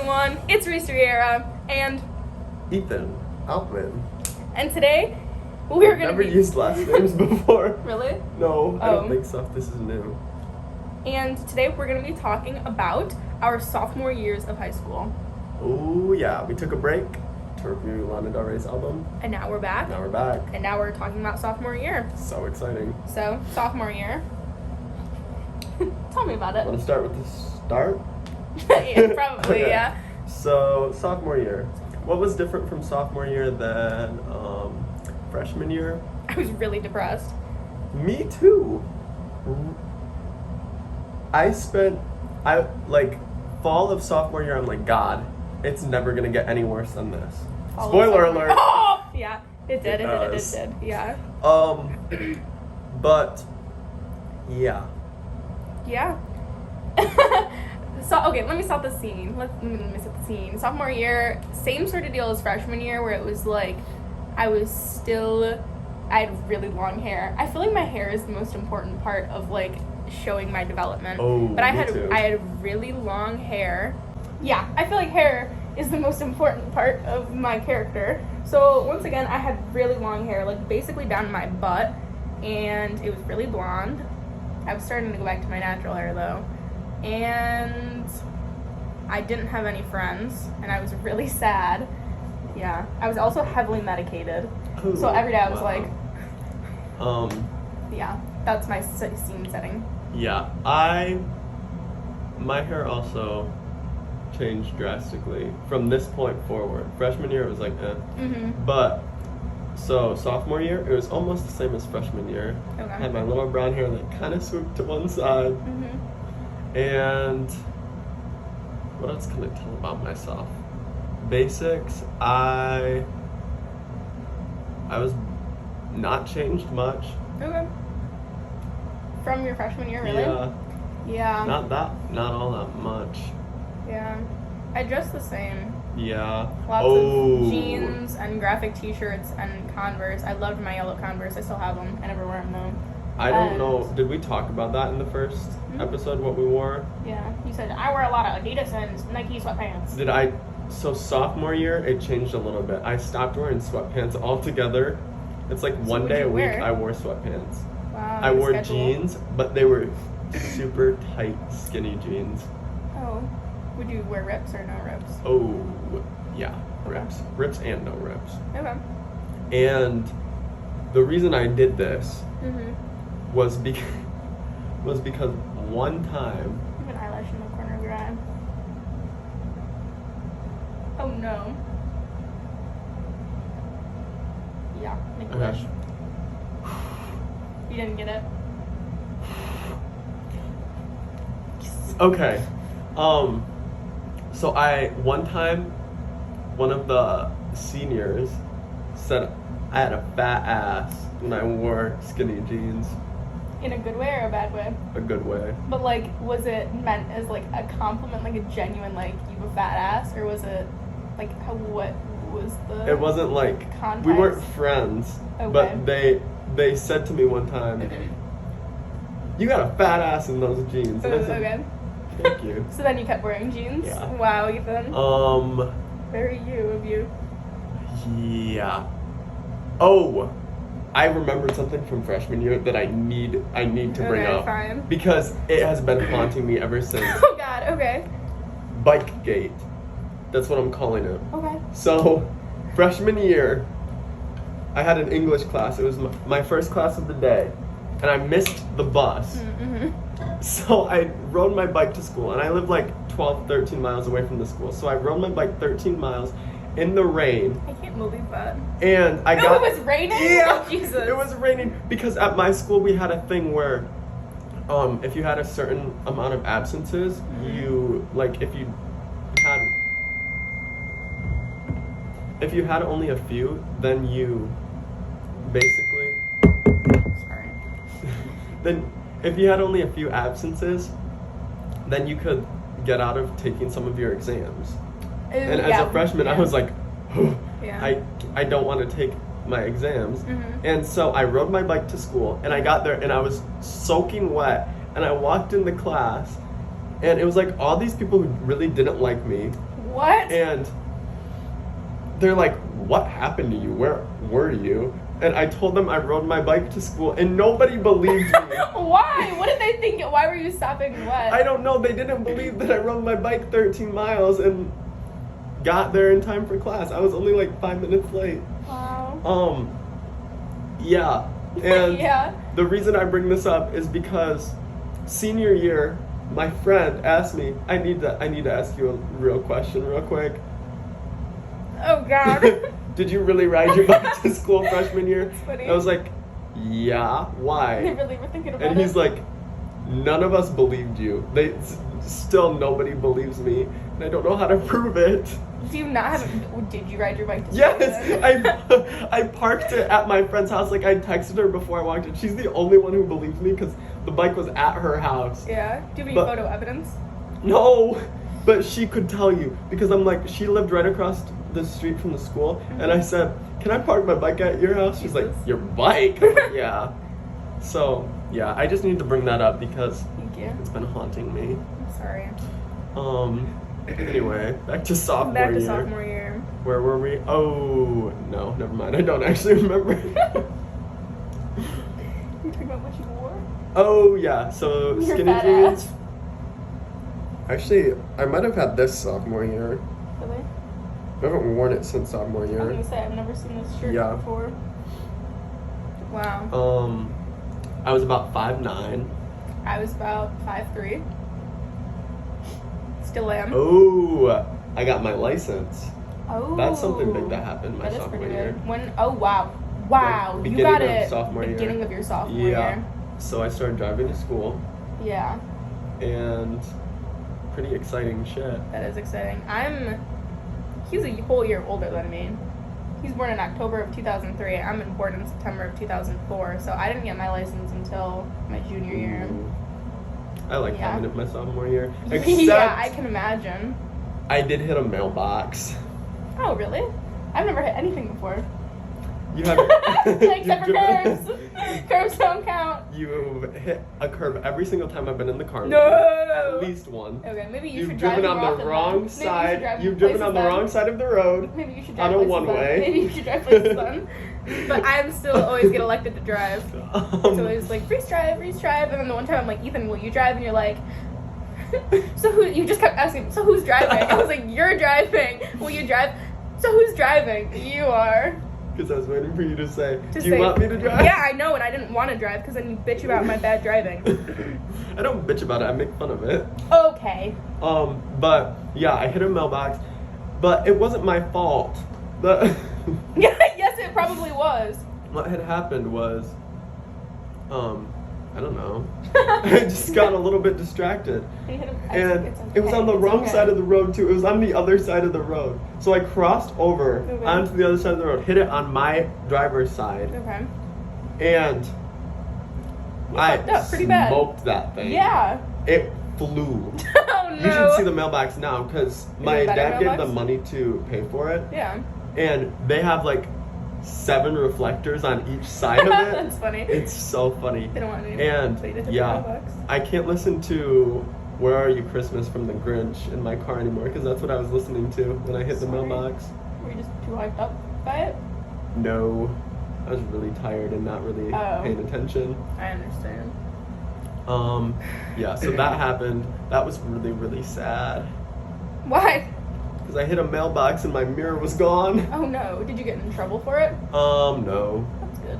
everyone, it's Reese and Ethan Altman. And today we're I've never used last names before. Really? No, I don't think so. This is new. And today we're going to be talking about our sophomore years of high school. Oh yeah, we took a break to review Lana Del Rey's album. And now we're back. Now we're back. And now we're talking about sophomore year. So exciting. So, sophomore year. Tell me about it. Want to start with the start? Yeah, probably, Okay. yeah. So, sophomore year. What was different from sophomore year than freshman year? I was really depressed. Me too. Fall of sophomore year, I'm like, God, it's never gonna get any worse than this. All of Spoiler sophomore- alert. Oh! Yeah, it did, It it does. did, yeah. But yeah. Yeah. So, okay, let me set the scene. Let me set the scene. Sophomore year, same sort of deal as freshman year, where it was like, I had really long hair. I feel like my hair is the most important part of like showing my development. Oh, but I me had too. really long hair. Yeah, I feel like hair is the most important part of my character. So once again, I had really long hair, like basically down to my butt, and it was really blonde. I was starting to go back to my natural hair though. And I didn't have any friends, and I was really sad. Yeah, I was also heavily medicated. Ooh, So every day I was wow. like, yeah, that's my scene setting. Yeah, my hair also changed drastically from this point forward. Freshman year it was like but so sophomore year it was almost the same as freshman year. Okay. I had my little brown hair that kind of swooped to one side. And what else can I tell about myself? Basics, I was not changed much. Okay. From your freshman year, really? Yeah, Yeah. not all that much. Yeah. I dressed the same. Yeah. Lots of jeans and graphic t-shirts and Converse. I loved my yellow Converse. I still have them. I never wear them though. I don't know. Did we talk about that in the first episode, what we wore? Yeah. You said, I wear a lot of Adidas and Nike sweatpants. Did I? So sophomore year, it changed a little bit. I stopped wearing sweatpants altogether. It's like one what'd day you a week wear? I wore sweatpants. Wow. I wore schedule. jeans, but they were super tight, skinny jeans. Oh. Would you wear rips or no rips? Oh, yeah, rips. Rips and no rips. Okay. And the reason I did this was because one time. You have an eyelash in the corner of your eye. Oh no. Yeah, make a wish. You didn't get it? Okay. So one of the seniors said I had a fat ass when I wore skinny jeans. In a good way or a bad way? A good way. But like, was it meant as like a compliment, like a genuine like you have a fat ass, or was it like what was the? It wasn't like context? we weren't friends, Okay. but they said to me one time, "You got a fat ass in those jeans." And I said, Okay. "Thank you." So then you kept wearing jeans? Yeah. Wow, Ethan. Very you of you. Yeah. Oh, I remembered something from freshman year that I need to bring Okay, up fine. because it has been haunting me ever since. Oh God. Okay. Bike gate. That's what I'm calling it. Okay. So, freshman year, I had an English class. It was my first class of the day, and I missed the bus. So I rode my bike to school, and I live like 12, 13 miles away from the school. So I rode my bike 13 miles in the rain. I can't believe that. And I No, got. it was raining? Yeah, Oh, Jesus. it was raining because at my school we had a thing where, if you had a certain amount of absences, you like if you had only a few, then you basically. Sorry. Then if you had only a few absences, then you could get out of taking some of your exams. And as a freshman, I was like, Yeah. I don't want to take my exams. And so I rode my bike to school, and I got there and I was soaking wet, and I walked into class, and it was like all these people who really didn't like me What? And they're like, what happened to you? Where were you? And I told them I rode my bike to school, and nobody believed me. Why? What did they think? Why were you stopping what? I don't know. They didn't believe that I rode my bike 13 miles and got there in time for class. I was only like 5 minutes late. Wow. Yeah. And Yeah. the reason I bring this up is because senior year, my friend asked me, I need to ask you a real question real quick. Oh God. Did you really ride your bike to school freshman year? That's funny. I was like, yeah, why? They really were thinking about it. And he's like, none of us believed you. Still nobody believes me, and I don't know how to prove it. Do you not have? Did you ride your bike to school? Yes, then? I parked it at my friend's house. Like, I texted her before I walked in. She's the only one who believes me because the bike was at her house. Yeah. Do you have any But- photo evidence? No, but she could tell you because I'm like, she lived right across the street from the school, and I said, can I park my bike at your house? She's like, your bike? I'm like, yeah. So, yeah, I just need to bring that up because Thank you. it's been haunting me. I'm sorry. Anyway, back to sophomore Back to year. sophomore year. Where were we? Oh, no, never mind. I don't actually remember. You talking about what you wore? Oh, yeah, so Your skinny fat jeans. ass. Actually, I might have had this sophomore year. Really? I haven't worn it since sophomore I was year. gonna say I've never seen this shirt Yeah. before. Wow. I was about 5'9". I was about 5'3". Still am. Oh, I got my license. Oh. That's something big that happened my That is sophomore pretty year. good. When? Oh wow. Wow. Like, You beginning got of it. sophomore year. Beginning of your sophomore Yeah. year. So I started driving to school, Yeah. and pretty exciting shit. That is exciting. He's a whole year older than me. He's born in October of 2003. I'm born in September of 2004. So I didn't get my license until my junior year. Ooh. I like Yeah. having it my sophomore year. Except Yeah, I can imagine. I did hit a mailbox. Oh, really? I've never hit anything before. You haven't. Except for you've curves. driven- Curves don't count. You've hit a curve every single time I've been in the car. with No. you. At least one. Okay, maybe you You've should drive driven more on often the wrong then. side. You've driven on the wrong side of the road. Maybe you should on drive a places one-way. then. Maybe you should drive places then. But I'm still always get elected to drive. It's always like, Reese drive. And then the one time I'm like, Ethan, will you drive? And you're like, so who, you just kept asking, so who's driving? I was like, you're driving. Will you drive? So who's driving? You are. Because I was waiting for you to say, To do you say- want me to drive? Yeah, I know, and I didn't want to drive because then you bitch about my bad driving. I don't bitch about it. I make fun of it. Okay. But yeah, I hit a mailbox, but it wasn't my fault. Yes, it probably was. What had happened was, I don't know. I just got a little bit distracted. And it was on the wrong side of the road too. It was on the other side of the road. So I crossed over Okay. onto the other side of the road, hit it on my driver's side, Okay. and I fucked up pretty bad. smoked that thing. Yeah. It flew. Oh no. You should see the mailbox now because my it a better dad gave the mailbox? money to pay for it, Yeah. and they have like 7 reflectors on each side of it. That's funny. It's so funny. They don't want me And to hit the yeah, mailbox. I can't listen to "Where Are You Christmas" from the Grinch in my car anymore because that's what I was listening to when I hit the Sorry. mailbox. Were you just too hyped up by it? No, I was really tired and not really Oh. paying attention. I understand. Yeah, so that happened. That was really, really sad Why? because I hit a mailbox and my mirror was gone. Oh no. Did you get in trouble for it? No. That's good.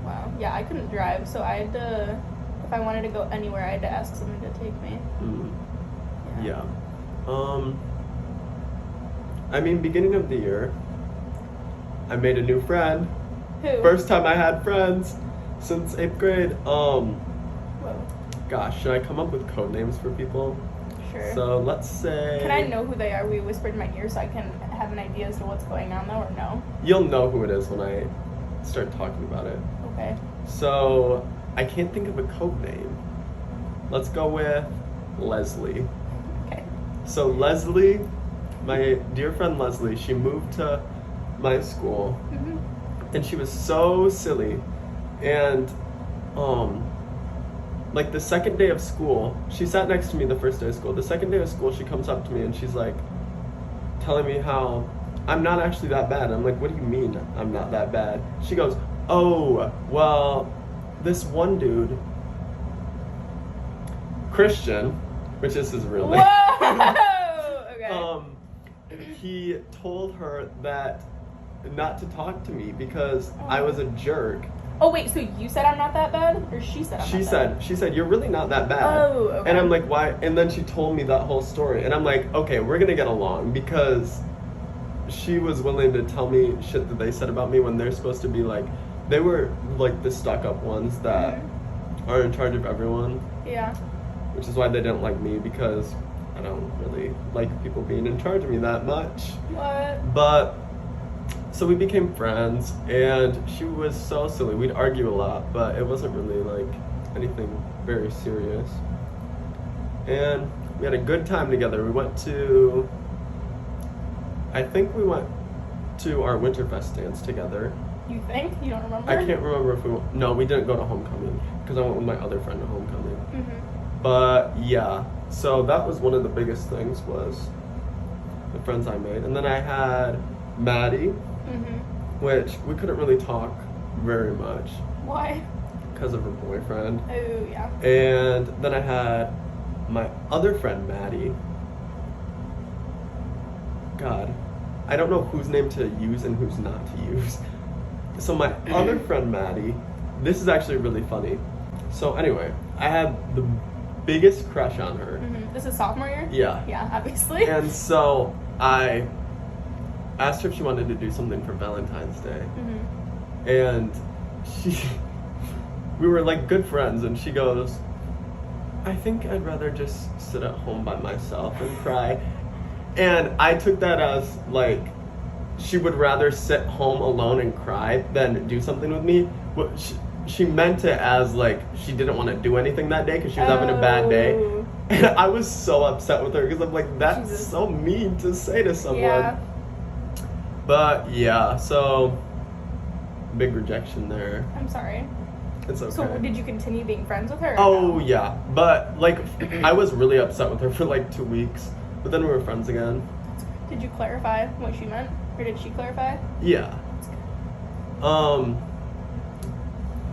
Wow. Yeah, I couldn't drive, so I had to, if I wanted to go anywhere, I had to ask someone to take me. Mm. Yeah. I mean, beginning of the year, I made a new friend. Who? First time I had friends since 8th grade. Whoa. Gosh, should I come up with code names for people? Sure. So let's say. Can I know who they are? Will you whisper in my ear so I can have an idea as to what's going on, though, or no? You'll know who it is when I start talking about it. Okay. So I can't think of a code name. Let's go with Leslie. Okay. So Leslie, my dear friend Leslie, she moved to my school, and she was so silly, and like the second day of school, she sat next to me the first day of school. The second day of school, she comes up to me and she's like telling me how I'm not actually that bad. I'm like, what do you mean I'm not that bad? She goes, oh, well, this one dude, Christian, which is his real name. Whoa! Okay. He told her that not to talk to me because I was a jerk. Oh wait, so you said I'm not that bad, or she said I'm not that bad? She said you're really not that bad. Oh, okay. And I'm like, why? And then she told me that whole story, and I'm like, okay, we're gonna get along because she was willing to tell me shit that they said about me when they're supposed to be like, they were like the stuck-up ones that are in charge of everyone. Yeah. Which is why they didn't like me, because I don't really like people being in charge of me that much. What? But so we became friends, and she was so silly. We'd argue a lot, but it wasn't really like anything very serious. And we had a good time together. We went to, I think we went to our Winterfest dance together. You think? You don't remember? I can't remember if no, we didn't go to homecoming because I went with my other friend to homecoming. Mm-hmm. But yeah, so that was one of the biggest things, was the friends I made. And then I had Maddie, which we couldn't really talk very much. Why? Because of her boyfriend. Oh, yeah. And then I had my other friend, Maddie. God, I don't know whose name to use and whose not to use. So my other friend, Maddie, this is actually really funny. So anyway, I had the biggest crush on her. This is sophomore year? Yeah. Yeah, obviously. And so I asked her if she wanted to do something for Valentine's Day. And we were like good friends, and she goes, I think I'd rather just sit at home by myself and cry. And I took that as like, she would rather sit home alone and cry than do something with me. But she meant it as like she didn't want to do anything that day because she was having a bad day. And I was so upset with her because I'm like, that's Jesus. so mean to say to someone. Yeah. But yeah, so big rejection there. I'm sorry. It's okay. So did you continue being friends with her? Oh yeah, but like I was really upset with her for like 2 weeks, but then we were friends again. Did you clarify what she meant, or did she clarify? Yeah.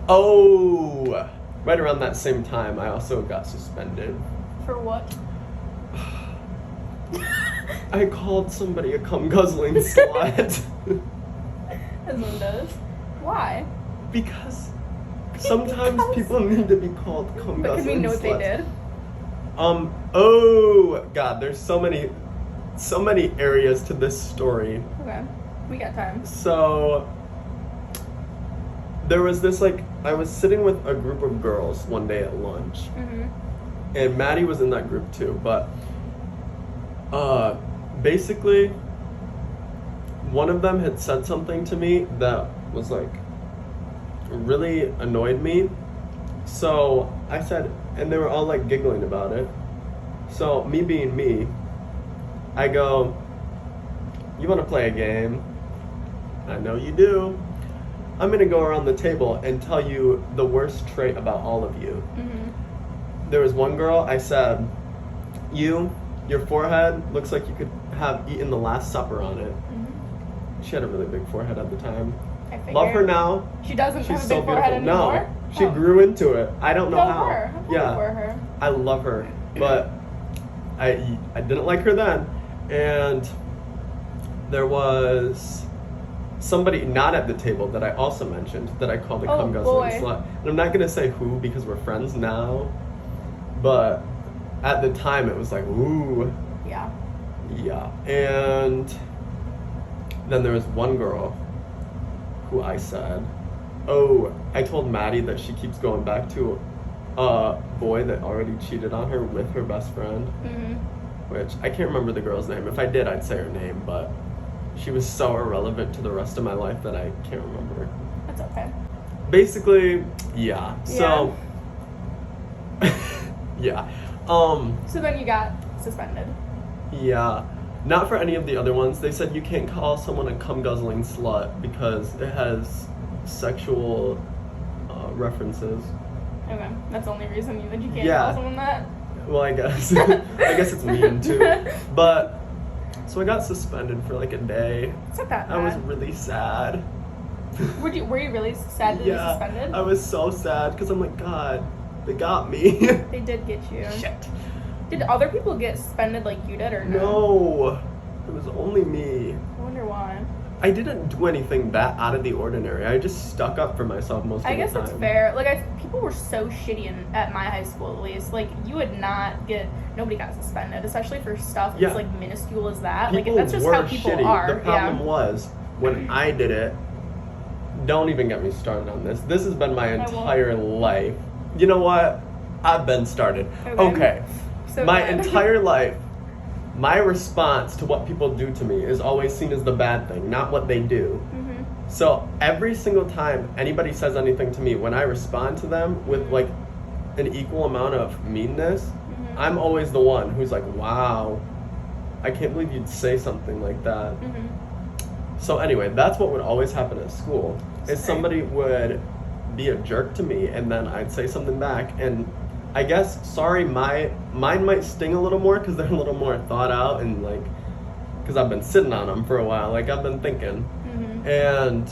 Oh, right around that same time, I also got suspended. For what? I called somebody a cum-guzzling slut. As one does. Why? Because sometimes people need to be called cum-guzzling sluts. But can we know what they did? Oh God, there's so many areas to this story. Okay, we got time. So there was this, like, I was sitting with a group of girls one day at lunch, and Maddie was in that group too, but basically one of them had said something to me that was like really annoyed me. So I said, and they were all like giggling about it. So me being me, I go, you want to play a game? I know you do. I'm going to go around the table and tell you the worst trait about all of you. There was one girl, I said, your forehead looks like you could have eaten the Last Supper on it. She had a really big forehead at the time. I figured. Love her now. She doesn't She's have a so big forehead beautiful. anymore? No, she grew into it. I don't know Go how. her. I'm Yeah, for her. I love her, but I didn't like her then. And there was somebody not at the table that I also mentioned that I called a cum-guzzling slut. And I'm not gonna say who because we're friends now, but at the time it was like, ooh. Yeah. Yeah. And then there was one girl who I said, oh, I told Maddie that she keeps going back to a boy that already cheated on her with her best friend. Which I can't remember the girl's name. If I did, I'd say her name, but she was so irrelevant to the rest of my life that I can't remember. That's okay. Basically, yeah. So yeah. So then you got suspended. Yeah. Not for any of the other ones. They said you can't call someone a cum-guzzling slut because it has sexual references. Okay, that's the only reason that you can't Yeah. call someone that? Well, I guess. I guess it's mean too. But, so I got suspended for like a day. It's not that bad. I was really sad. Were you really sad to be suspended? I was so sad because I'm like, God, they got me. They did get you. Shit. Did other people get suspended like you did or no? No, it was only me. I wonder why. I didn't do anything that out of the ordinary. I just stuck up for myself most of the time. I guess that's fair. Like, people were so shitty at my high school, at least. Like, you would not get, nobody got suspended, especially for stuff that's like minuscule as that. People like, that's just were how people shitty. are. The problem was when I did it. Don't even get me started on this. This has been my entire life. You know what? I've been started. Okay. So my entire life, my response to what people do to me is always seen as the bad thing, not what they do. Mm-hmm. So every single time anybody says anything to me, when I respond to them with like an equal amount of meanness, Mm-hmm. I'm always the one who's like, wow, I can't believe you'd say something like that. Mm-hmm. So anyway, that's what would always happen at school. Is somebody would be a jerk to me and then I'd say something back, and I guess, sorry, mine might sting a little more because they're a little more thought out and like, because I've been sitting on them for a while, like I've been thinking. Mm-hmm.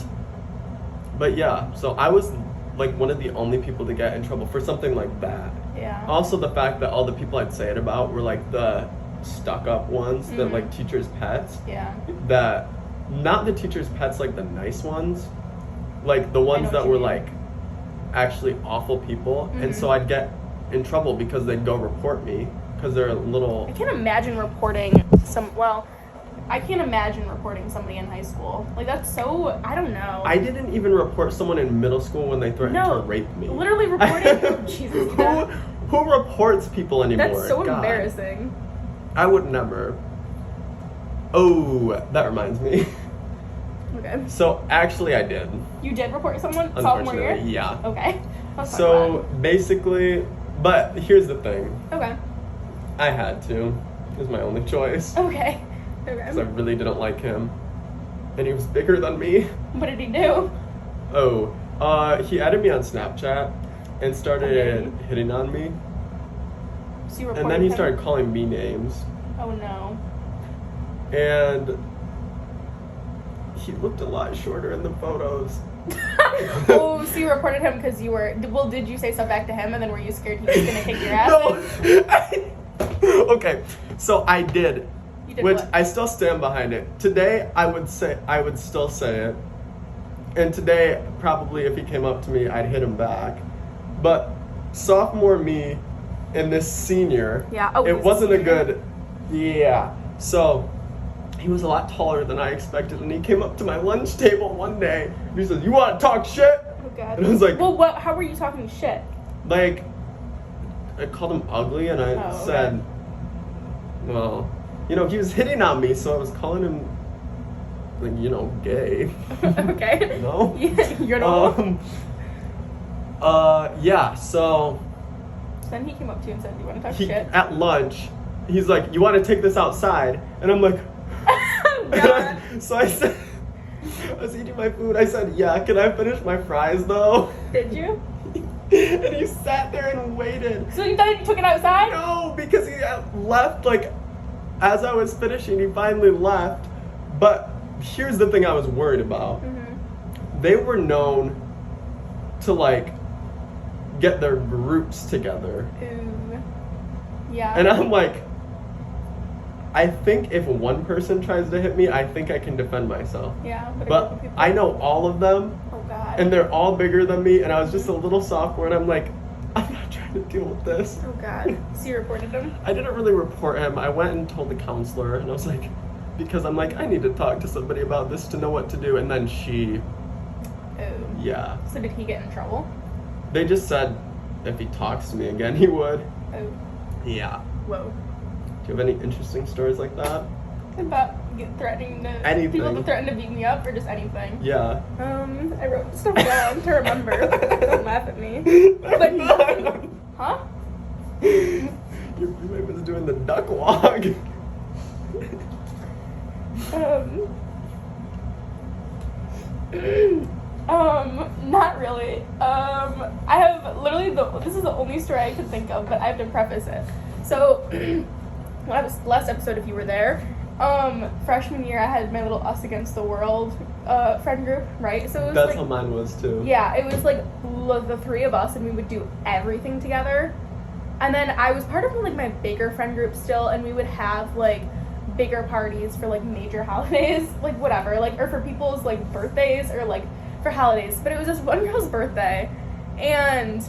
But yeah, so I was like one of the only people to get in trouble for something like that. Yeah. Also the fact that all the people I'd say it about were like the stuck up ones, that like teachers' pets. Yeah. That, not the teachers' pets, like the nice ones, like the ones that were like actually awful people. And so I'd get in trouble because they'd go report me because they're a little. I can't imagine reporting I can't imagine reporting somebody in high school. Like, that's so, I don't know. I didn't even report someone in middle school when they threatened to rape me. Literally reporting. Jesus. Who reports people anymore? That's so embarrassing. I would never. Oh, that reminds me. Okay. So actually, I did. You did report someone sophomore year? Unfortunately, yeah. Okay. So basically, but here's the thing. Okay. I had to. It was my only choice. Okay. Because I really didn't like him. And he was bigger than me. What did he do? Oh, he added me on Snapchat and started hitting on me. So you reported And then he him? started calling me names. Oh no. And he looked a lot shorter in the photos. Oh, so you reported him because you were, well, did you say stuff back to him and then were you scared he was going to kick your ass? No. Okay, so I did. You did Which what? I still stand behind it. Today, I would still say it. And today, probably if he came up to me, I'd hit him back. But sophomore me and this senior, it wasn't a good, So he was a lot taller than I expected, and he came up to my lunch table one day, and he says, "You want to talk shit?" Oh God. And I was like, well, how were you talking shit? Like, I called him ugly, and I said, well, you know, he was hitting on me, so I was calling him, like, you know, gay. Okay. No? Yeah, you're normal. Yeah, so Then he came up to you and said, "Do you want to talk shit?" at lunch, he's like, "You want to take this outside?" And I'm like, God. So I said, I was eating my food. I said, "Yeah, can I finish my fries though?" Did you? And he sat there and waited. So you thought you took it outside? No, because he left, like, as I was finishing, he finally left. But here's the thing I was worried about. They were known to, like, get their groups together. Ooh. Yeah. And I'm like, I think if one person tries to hit me, I think I can defend myself. Yeah. But I know all of them. Oh God. And they're all bigger than me, and I was just a little sophomore, and I'm like, I'm not trying to deal with this. Oh God. So you reported him? I didn't really report him. I went and told the counselor, and I was like, because I'm like, I need to talk to somebody about this to know what to do. And then she, yeah. So did he get in trouble? They just said if he talks to me again, he would. Oh. Yeah. Whoa. Do you have any interesting stories like that? About threatening to Anything. people to threaten to beat me up or just anything? Yeah. I wrote stuff down to remember. Don't laugh at me. But huh? Your roommate was doing the duck walk. Not really. I have literally this is the only story I could think of, but I have to preface it. So, last episode, if you were there, freshman year, I had my little Us Against the World friend group, right? So it was That's how mine was too. Yeah, it was like the three of us, and we would do everything together. And then I was part of like my bigger friend group still, and we would have like bigger parties for like major holidays, like whatever, like or for people's like birthdays or like for holidays. But it was this one girl's birthday, and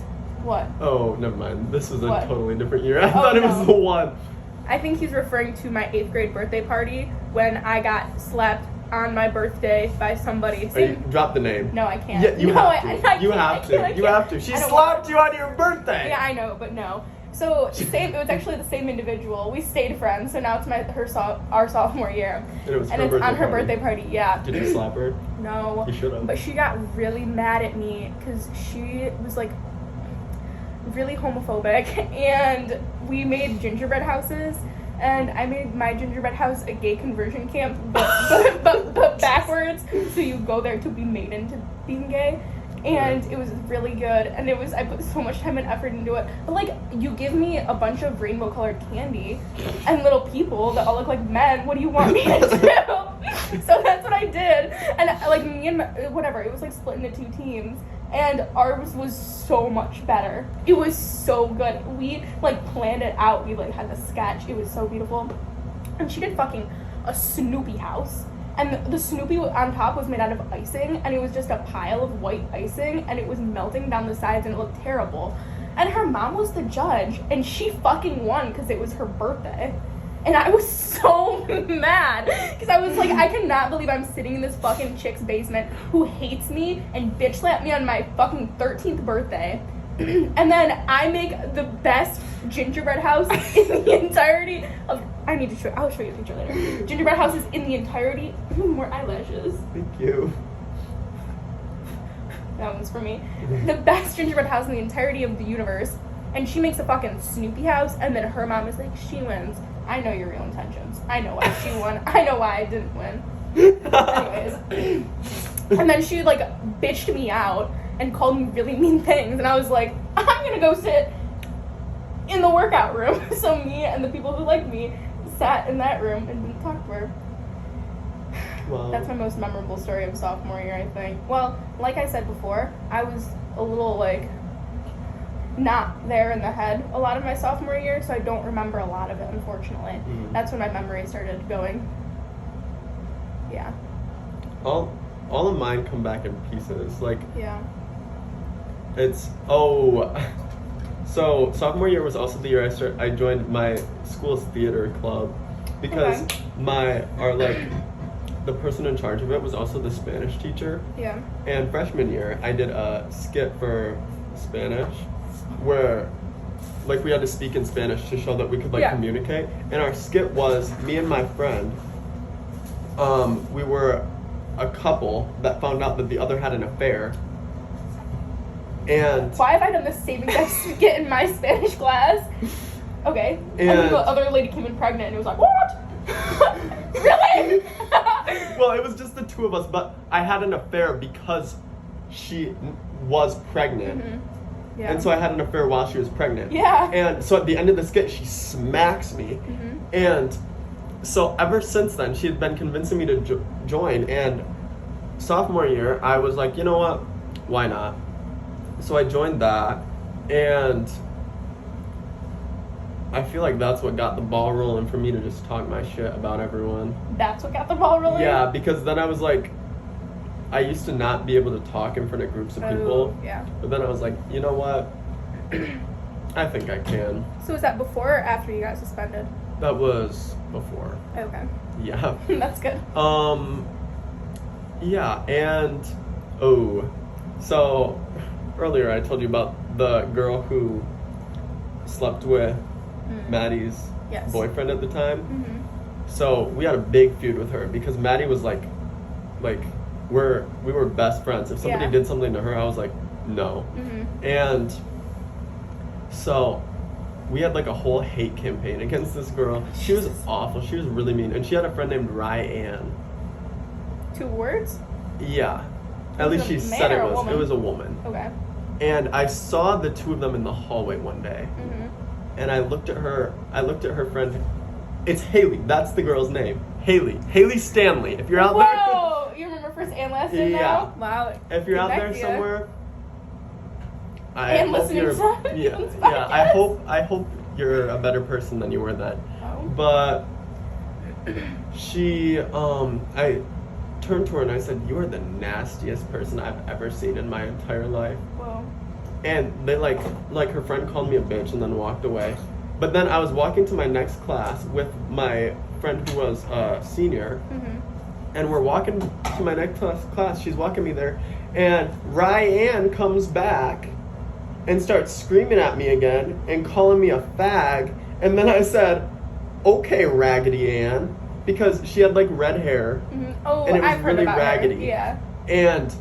what? Oh, never mind. This was a What? totally different year. I thought it was no. the one. I think he's referring to my 8th grade birthday party when I got slapped on my birthday by somebody. Drop the name. No, I can't. Yeah, you No, have to. You have to. You have to. She I don't slapped you on your birthday. Yeah, I know, but no. So it was actually the same individual. We stayed friends, so now it's our sophomore year. And it was and her it's birthday on her party. birthday party, yeah. Did you slap her? No. You should have. But she got really mad at me because she was like really homophobic, and we made gingerbread houses, and I made my gingerbread house a gay conversion camp, but backwards, so you go there to be made into being gay. And it was really good, and I put so much time and effort into it. But like, you give me a bunch of rainbow colored candy and little people that all look like men, what do you want me to do? So that's what I did. And like me and whatever, it was like split into 2 teams, and ours was so much better. It was so good. We like planned it out. We like had the sketch. It was so beautiful. And she did fucking a Snoopy house. And the Snoopy on top was made out of icing, and it was just a pile of white icing, and it was melting down the sides, and it looked terrible. And her mom was the judge, and she fucking won because it was her birthday. And I was so mad, because I was like, I cannot believe I'm sitting in this fucking chick's basement who hates me and bitch slapped me on my fucking 13th birthday. And then I make the best gingerbread house in the entirety of... I'll show you a picture later. Gingerbread houses in the entirety... More eyelashes. Thank you. That one's for me. The best gingerbread house in the entirety of the universe. And she makes a fucking Snoopy house, and then her mom is like, she wins. I know your real intentions. I know why she won. I know why I didn't win. Anyways. And then she like bitched me out and called me really mean things, and I was like, I'm gonna go sit in the workout room. So me and the people who like me sat in that room and didn't talk to her. Wow. That's my most memorable story of sophomore year, I think. Well, like I said before, I was a little like not there in the head a lot of my sophomore year, so I don't remember a lot of it, unfortunately. Mm-hmm. That's when my memory started going. Yeah. All of mine come back in pieces. Like, Yeah. So sophomore year was also the year I joined my school's theater club, because the person in charge of it was also the Spanish teacher. Yeah. And freshman year, I did a skit for Spanish where like we had to speak in Spanish to show that we could communicate. And our skit was me and my friend. We were a couple that found out that the other had an affair. And why have I done the same exact skit in my Spanish class? Okay. And then the other lady came in pregnant, and it was like, what? Really? Well, it was just the 2 of us, but I had an affair because she was pregnant. Mm-hmm. Yeah. And so I had an affair while she was pregnant. Yeah. And so at the end of the skit, she smacks me. Mm-hmm. And so ever since then, she had been convincing me to join. And sophomore year, I was like, you know what? Why not? So I joined that. And I feel like that's what got the ball rolling for me to just talk my shit about everyone. That's what got the ball rolling? Yeah, because then I was like, I used to not be able to talk in front of groups of people. Yeah. But then I was like, you know what? I think I can. So was that before or after you got suspended? That was before. Okay. Yeah. That's good. Yeah, and so earlier I told you about the girl who slept with Maddie's boyfriend at the time. Mm-hmm. So we had a big feud with her because Maddie was like we were best friends. If somebody did something to her, I was like, no. Mm-hmm. And so we had like a whole hate campaign against this girl. She was awful. She was really mean. And she had a friend named Ryan. 2 words? Yeah. At least she said it was. Woman? It was a woman. Okay. And I saw the two of them in the hallway one day. Mm-hmm. And I looked at her friend. It's Haley. That's the girl's name. Haley Stanley. If you're out there. Whoa! You remember first and last name now? Wow. If you're out there somewhere. And listening to I hope you're a better person than you were then. Oh. But she I turned to her and I said, "You are the nastiest person I've ever seen in my entire life." Whoa. And they like her friend called me a bitch and then walked away. But then I was walking to my next class with my friend who was a senior. Mm-hmm. And we're walking to my next class. She's walking me there. And Ryan comes back and starts screaming at me again and calling me a fag. And then I said, "Okay, Raggedy Ann," because she had like red hair. Mm-hmm. Oh, and it was I've heard really about raggedy. Her. Yeah. And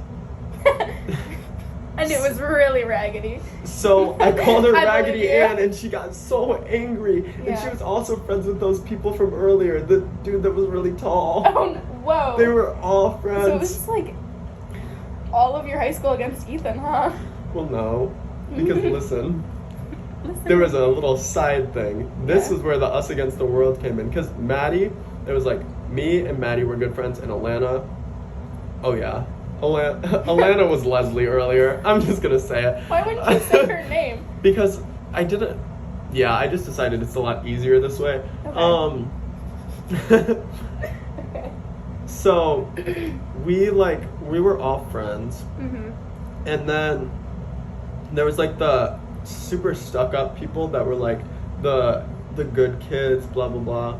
and it was really raggedy. So I called her Raggedy Ann, Ann, and she got so angry. Yeah. And she was also friends with those people from earlier, the dude that was really tall. Oh, no. Whoa. They were all friends. So it was just like all of your high school against Ethan, huh? Well, no. Because listen, there was a little side thing. This was where the us against the world came in. Because Maddie, it was like me and Maddie were good friends, and Alana, oh yeah. Alana was Leslie earlier. I'm just gonna say it. Why wouldn't you say her name? Because I didn't. Yeah, I just decided it's a lot easier this way. Okay. Okay. So we were all friends, Mm-hmm. and then there was like the super stuck up people that were like the good kids, blah blah blah.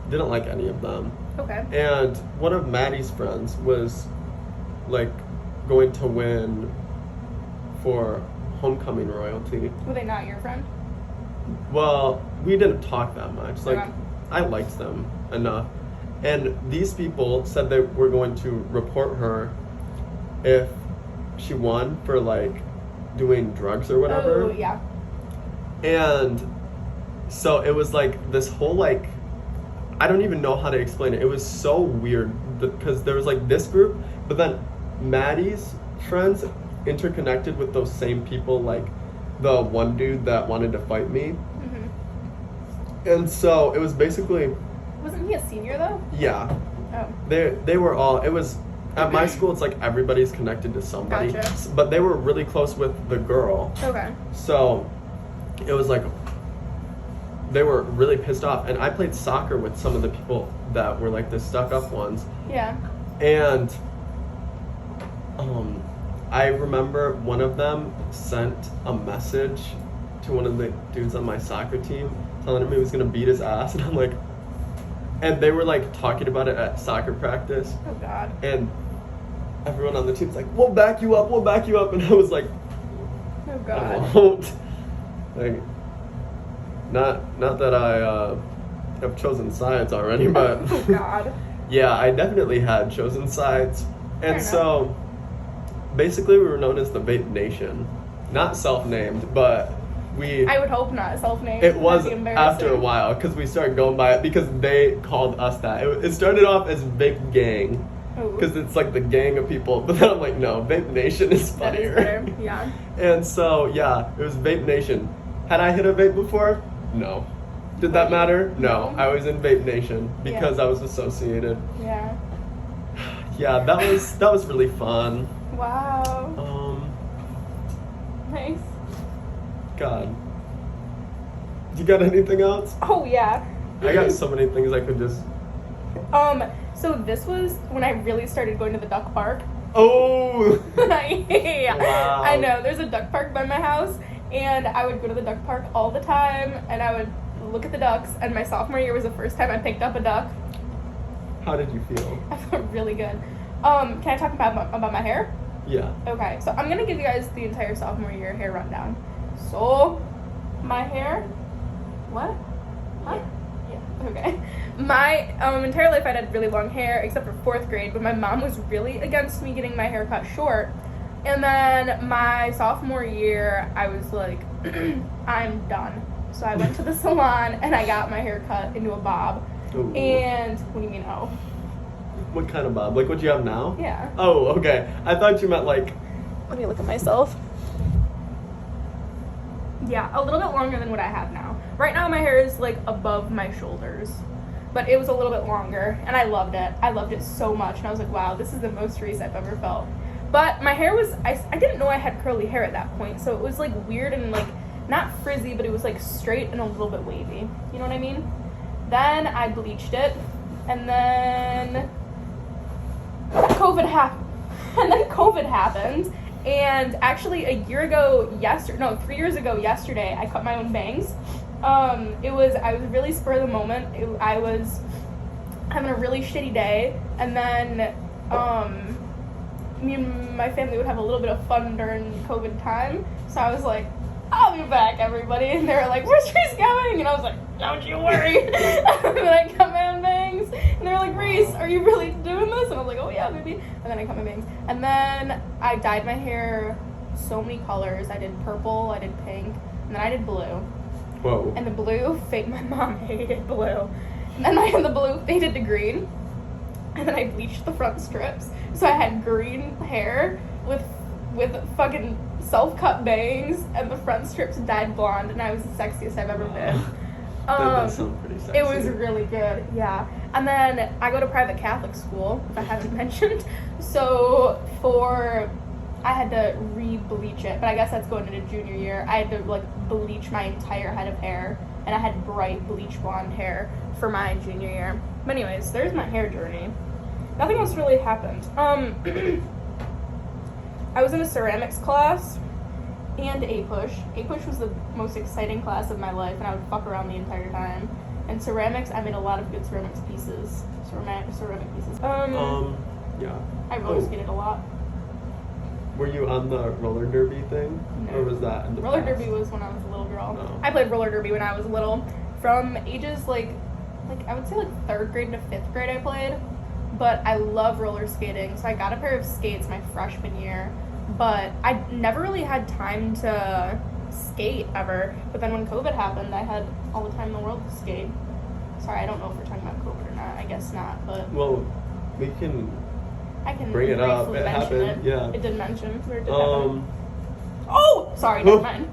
Didn't like any of them. Okay. And one of Maddie's friends was like going to win for homecoming royalty. Were they not your friend? Well, we didn't talk that much. Like, Okay. I liked them enough. And these people said they were going to report her if she won for like doing drugs or whatever. Oh, yeah. And so it was like this whole like, I don't even know how to explain it. It was so weird because there was like this group, but then Maddie's friends interconnected with those same people, like the one dude that wanted to fight me. Mm-hmm. And so it was basically. Wasn't he a senior though? Yeah. Oh. They were all. It was at my school. It's like everybody's connected to somebody. Gotcha. But they were really close with the girl. Okay. So it was like they were really pissed off, and I played soccer with some of the people that were like the stuck up ones. Yeah. And I remember one of them sent a message to one of the dudes on my soccer team telling him he was gonna beat his ass, and I'm like, and they were like talking about it at soccer practice. Oh God. And everyone on the team's like, we'll back you up, and I was like, Oh I God. won't. Like, not that I have chosen sides already, but Oh God. yeah, I definitely had chosen sides. And Fair so basically we were known as the Vape Nation. Not self-named, but I would hope not self-named. it was That'd be after a embarrassing. while because we started going by it because they called us that. It started off as Vape Gang Ooh. because it's like the gang of people, but then I'm like, no, Vape Nation is That is funnier. better. Yeah. And so yeah, it was Vape Nation. Had I hit a vape before? No. Did that matter? No. No. I was in Vape Nation because I was associated. Yeah. Yeah, that was really fun. Wow. Nice. God. You got anything else? Oh yeah. I got so many things I could just. So this was when I really started going to the duck park. Oh. Yeah. Wow. I know. There's a duck park by my house, and I would go to the duck park all the time, and I would look at the ducks. And my sophomore year was the first time I picked up a duck. How did you feel? I felt really good. Can I talk about my hair? Yeah. Okay, so I'm gonna give you guys the entire sophomore year hair rundown. So, my hair. What? Huh? Yeah. Okay. My entire life I had really long hair, except for 4th grade, but my mom was really against me getting my hair cut short. And then my sophomore year, I was like, I'm done. So I went to the salon and I got my hair cut into a bob. Ooh. And what do you mean, oh? What kind of bob? Like what you have now? Yeah. Oh, okay. I thought you meant like. Let me look at myself. Yeah, a little bit longer than what I have now. Right now my hair is like above my shoulders, but it was a little bit longer and I loved it. I loved it so much and I was like, wow, this is the most Reese I've ever felt. But my hair was, I didn't know I had curly hair at that point, so it was like weird and like not frizzy, but it was like straight and a little bit wavy. You know what I mean? Then I bleached it and then COVID happened. And actually 3 years ago yesterday, I cut my own bangs. I was really spur of the moment. I was having a really shitty day, and then me and my family would have a little bit of fun during COVID time. So I was like, I'll be back, everybody. And they were like, where's Reese going? And I was like, don't you worry. And then I cut my own bangs. And they were like, Reese, are you really doing this? And I was like, oh yeah, baby. And then I cut my bangs. And then I dyed my hair so many colors. I did purple, I did pink, and then I did blue. Whoa. And the blue, my mom hated blue. And then the blue faded to green. And then I bleached the front strips. So I had green hair with fucking self-cut bangs, and the front strips dyed blonde, and I was the sexiest I've ever been. That does sound pretty sexy. It was really good, yeah. And then I go to private Catholic school, if I haven't mentioned. So I had to re-bleach it, but I guess that's going into junior year. I had to like bleach my entire head of hair, and I had bright bleach blonde hair for my junior year. But anyways, there's my hair journey. Nothing else really happened. I was in a ceramics class and A-Push. A-Push was the most exciting class of my life, and I would fuck around the entire time. And ceramics, I made a lot of good ceramic pieces. Yeah. I roller skated a lot. Were you on the roller derby thing? No. Or was that in the Roller past? derby was when I was a little girl. No. I played roller derby when I was little. From ages like I would say like 3rd grade to 5th grade I played. But I love roller skating, so I got a pair of skates my freshman year. But I never really had time to skate ever. But then when COVID happened, I had all the time in the world to skate. Sorry, I don't know if we're talking about COVID or not. I guess not, but Well, I can bring it up. briefly It mention happened, yeah. It did mention where it did happen. Oh! Sorry, never mind.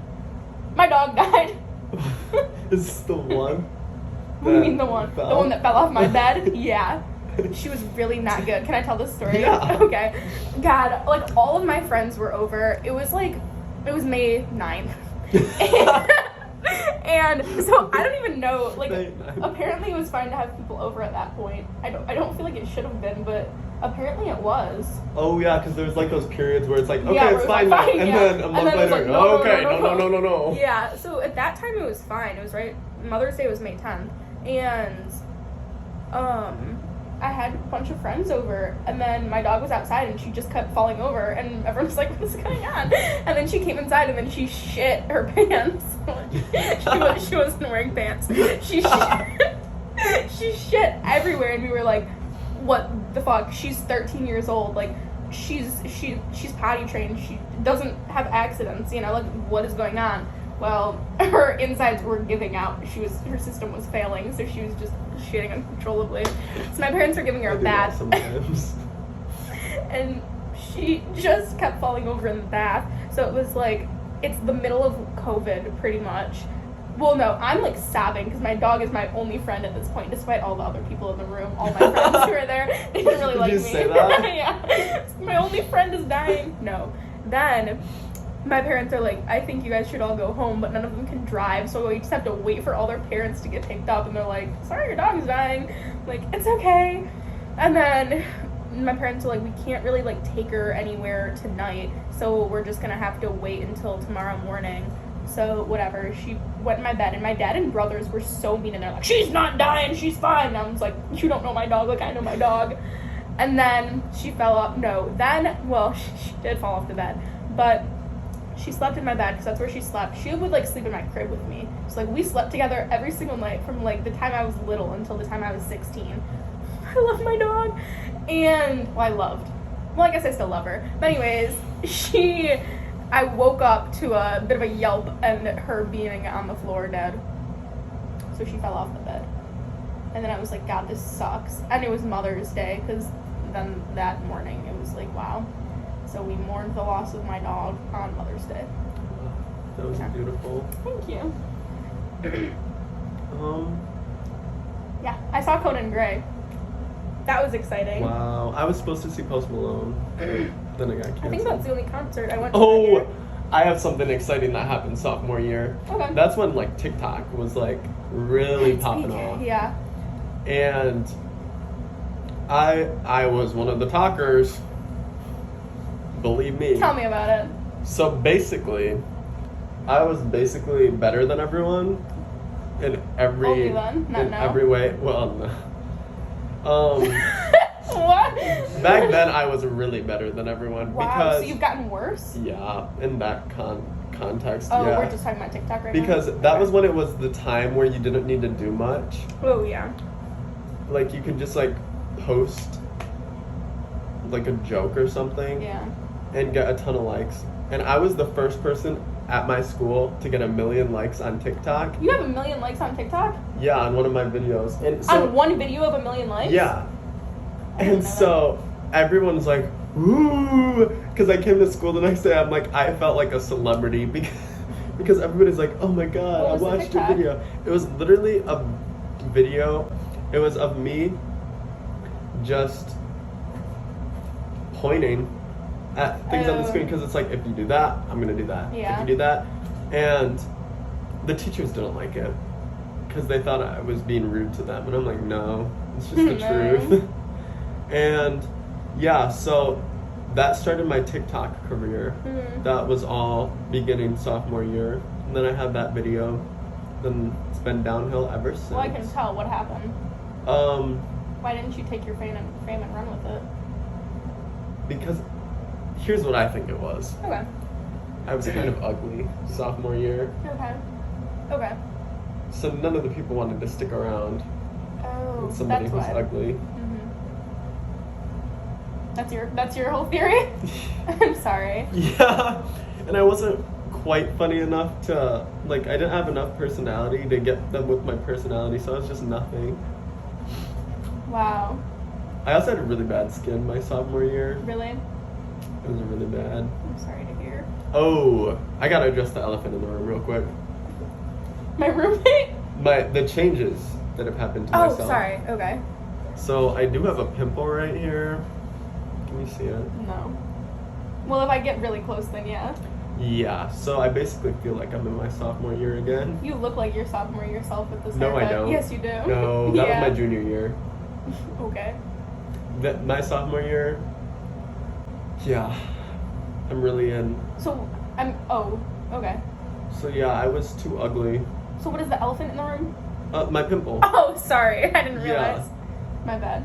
My dog died. Is this the one? What do you mean the one? fell? The one that fell off my bed? Yeah. She was really not good. Can I tell this story? Yeah. Okay. God, like all of my friends were over. It was May 9th. And so I don't even know, like May 9th. apparently it was fine to have people over at that point. I don't feel like it should have been, but apparently it was. Oh yeah, because there's like those periods where it's like, okay, Yeah, where it's it was fine like, now, fine, and yeah. then a And month then it was later, like, no, okay, no. no. Yeah, so at that time it was fine. It was right. Mother's Day was May 10th, and I had a bunch of friends over, and then my dog was outside, and she just kept falling over, and everyone was like, "What's going on?" And then she came inside, and then she shit her pants. she wasn't wearing pants. She shit everywhere, and we were like, "What the fuck?" She's 13 years old, like. She's potty trained. She doesn't have accidents, you know, like what is going on? Well, her insides were giving out. Her system was failing, so she was just shitting uncontrollably. So my parents were giving her a bath. Sometimes. And she just kept falling over in the bath. So it was like, it's the middle of COVID pretty much. Well, no, I'm like sobbing because my dog is my only friend at this point, despite all the other people in the room, all my friends who were there. They didn't really like me. Did you say that? Yeah. My only friend is dying. No. Then my parents are like, I think you guys should all go home, but none of them can drive, so we just have to wait for all their parents to get picked up. And they're like, sorry, your dog's dying. I'm like, it's okay. And then my parents are like, we can't really like take her anywhere tonight, so we're just gonna have to wait until tomorrow morning. So whatever, she went in my bed, and my dad and brothers were so mean, and they're like, she's not dying, she's fine. And I was like, you don't know my dog like I know my dog. And then she fell off. She did fall off the bed, but she slept in my bed because that's where she slept. She would like sleep in my crib with me. So like we slept together every single night from like the time I was little until the time I was 16. I love my dog. And I guess I still love her. But anyways, I woke up to a bit of a yelp and her being on the floor dead. So she fell off the bed. And then I was like, God, this sucks. And it was Mother's Day, because then that morning it was like, wow. So we mourned the loss of my dog on Mother's Day. That was beautiful. Thank you. Yeah, I saw Conan Gray. That was exciting. Wow. I was supposed to see Post Malone. Then I got canceled. I think that's the only concert I went to that year. I have something exciting that happened sophomore year. Okay. That's when like TikTok was like really popping off. Yeah. And I was one of the talkers. Believe me. Tell me about it. So basically, I was basically better than everyone in every Only then? Not in now? every way. Well, no. What? Back then I was really better than everyone Wow, because so you've gotten worse? yeah, in that context, Oh, yeah. we're just talking about TikTok right now? Because that was when it was the time where you didn't need to do much. Oh, yeah. Like you could just like post like a joke or something Yeah. and get a ton of likes. And I was the first person at my school to get 1 million likes on TikTok. You have 1 million likes on TikTok? Yeah, on one of my videos. And so, On one video of 1 million likes? yeah. I didn't And know so everyone's like, ooh, because I came to school the next day. I'm like, I felt like a celebrity because everybody's like, oh my god, What I was the watched your TikTok? video. It was literally a video. It was of me just pointing at things on the Oh. screen because it's like, if you do that, I'm gonna do that. Yeah. If you do that, and the teachers didn't like it because they thought I was being rude to them, and I'm like, no, it's just the No. truth. And yeah, so that started my TikTok career. Mhm. That was all beginning sophomore year, and then I had that video. Then it's been downhill ever since. Well, I can tell what happened. Why didn't you take your fame and run with it? Because here's what I think it was. Okay. I was kind of ugly sophomore year, Okay. Okay. so none of the people wanted to stick around Oh, with somebody that's who's why. ugly. That's your whole theory? I'm sorry. Yeah, and I wasn't quite funny enough to, like, I didn't have enough personality to get them with my personality, so I was just nothing. Wow. I also had really bad skin my sophomore year. Really? It was really bad. I'm sorry to hear. Oh, I gotta address the elephant in the room real quick. My roommate? The changes that have happened to Oh, myself. sorry. Okay. So I do have a pimple right here. Can you see it? No. Well, if I get really close, then yeah. Yeah, so I basically feel like I'm in my sophomore year again. You look like your sophomore yourself with this No, I haircut. don't. Yes, you do. No, that Yeah. was my junior year. Okay. My sophomore year, yeah, I'm really in. So, oh, okay. So yeah, I was too ugly. So what is the elephant in the room? My pimple. Oh, sorry. I didn't Yeah. realize. My bad.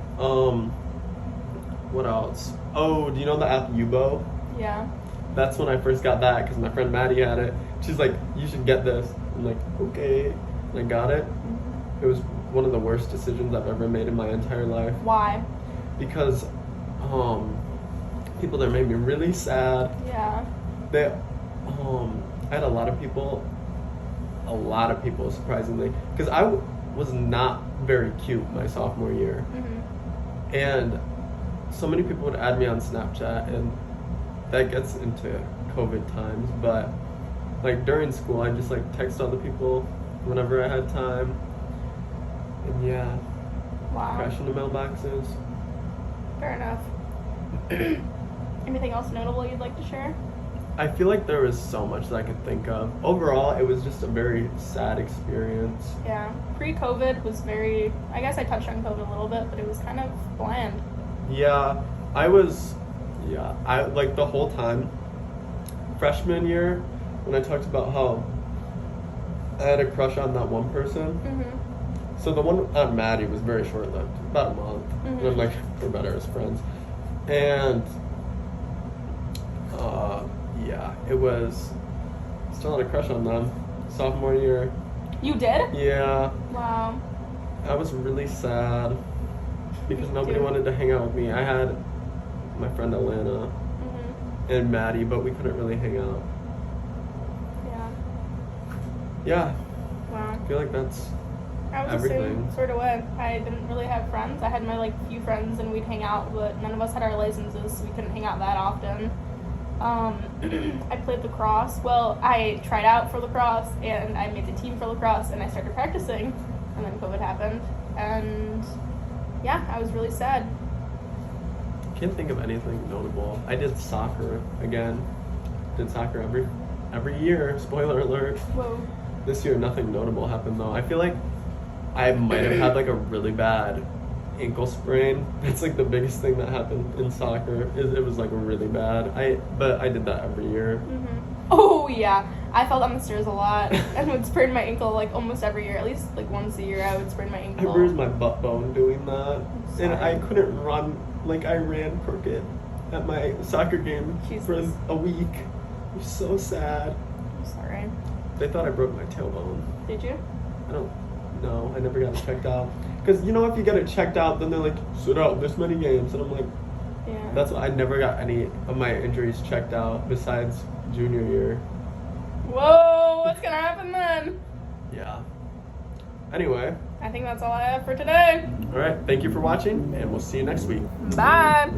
What else? Oh, do you know the app Yubo? Yeah. That's when I first got that because my friend Maddie had it. She's like, you should get this. I'm like, okay. And I got it. It was one of the worst decisions I've ever made in my entire life Why? because people there made me really sad. Yeah. I had a lot of people surprisingly, because I was not very cute my sophomore year. Mm-hmm. And so many people would add me on Snapchat, and that gets into COVID times, but like during school I just like text other people whenever I had time, and yeah, Wow. crash into mailboxes. Fair enough. Anything else notable you'd like to share? I feel like there was so much that I could think of. Overall, it was just a very sad experience. Yeah. Pre-COVID was very, I guess I touched on COVID a little bit, but it was kind of bland. Yeah, I like the whole time. Freshman year, when I talked about how I had a crush on that one person. Mm-hmm. So the one on Maddie was very short-lived, about a month. Mhm. And I'm like, we're better as friends. And yeah, it was, still had a crush on them. Sophomore year, You did? yeah, Wow. I was really sad because Me nobody too. wanted to hang out with me. I had my friend Alana Mm-hmm. and Maddie, but we couldn't really hang out. Yeah. Yeah, Wow. I feel like that's I was the same sort of way. I didn't really have friends. I had my like few friends and we'd hang out, but none of us had our licenses, so we couldn't hang out that often. I played lacrosse. Well, I tried out for lacrosse and I made the team for lacrosse and I started practicing, and then COVID happened, and yeah, I was really sad. Can't think of anything notable. I did soccer again. Did soccer every year. Spoiler alert. Whoa. This year, nothing notable happened though. I feel like I might have had like a really bad ankle sprain. That's like the biggest thing that happened in soccer. It was like really bad. But I did that every year. Oh yeah, I fell down the stairs a lot and would sprain my ankle like almost every year. At least like once a year, I would sprain my ankle. I bruised my butt bone doing that, and I couldn't run. Like I ran crooked at my soccer game for a week. It was so sad. I'm sorry. They thought I broke my tailbone. Did you? I don't know. I never got it checked out. Because, you know, if you get it checked out, then they're like, sit out this many games. And I'm like, yeah. That's why I never got any of my injuries checked out besides junior year. Whoa, what's going to happen then? Yeah. Anyway. I think that's all I have for today. All right. Thank you for watching, and we'll see you next week. Bye.